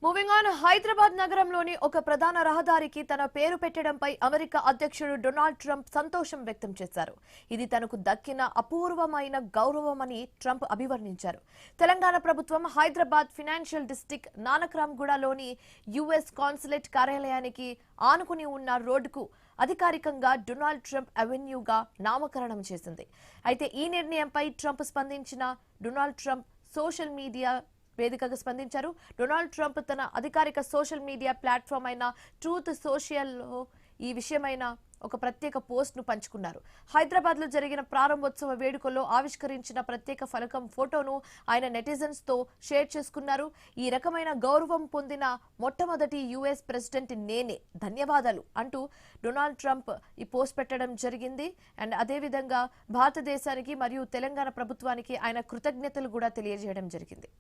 Moving on Hyderabad నగరంలోని ఒక ప్రధాన రహదారికి తన పేరు పెట్టడంపై అమెరికా అధ్యక్షుడు డొనాల్డ్ ట్రంప్ సంతోషం వ్యక్తం చేశారు. ఇది తనకు దక్కిన అపూర్వమైన గౌరవమని ట్రంప్ అభివర్ణించారు. తెలంగాణ ప్రభుత్వం హైదరాబాద్ ఫైనాన్షియల్ డిస్ట్రిక్ట్ నానక్రామ్గూడలోని యుఎస్ కాన్సులేట్ కార్యాలయానికి ఆనుకుని ఉన్న రోడ్డుకు అధికారికంగా డొనాల్డ్ ట్రంప్ అవెన్యూగా నామకరణం చేసింది. అయితే ఈ నిర్ణయంపై ట్రంప్ స్పందించిన డొనాల్డ్ ట్రంప్ సోషల్ మీడియా వేదికగా స్పందించారు. డొనాల్డ్ ట్రంప్ తన అధికారిక సోషల్ మీడియా ప్లాట్ఫామ్ అయిన ట్రూత్ సోషల్లో ఈ విషయమైన ఒక ప్రత్యేక పోస్ట్ ను పంచుకున్నారు. హైదరాబాద్ లో జరిగిన ప్రారంభోత్సవ వేడుకల్లో ఆవిష్కరించిన ప్రత్యేక ఫలకం ఫోటోను ఆయన నెటిజన్స్ తో షేర్ చేసుకున్నారు. ఈ రకమైన గౌరవం పొందిన మొట్టమొదటి యుఎస్ ప్రెసిడెంట్ నేనే, ధన్యవాదాలు అంటూ డొనాల్డ్ ట్రంప్ ఈ పోస్ట్ పెట్టడం జరిగింది. అండ్ అదేవిధంగా భారతదేశానికి మరియు తెలంగాణ ప్రభుత్వానికి ఆయన కృతజ్ఞతలు కూడా తెలియజేయడం జరిగింది.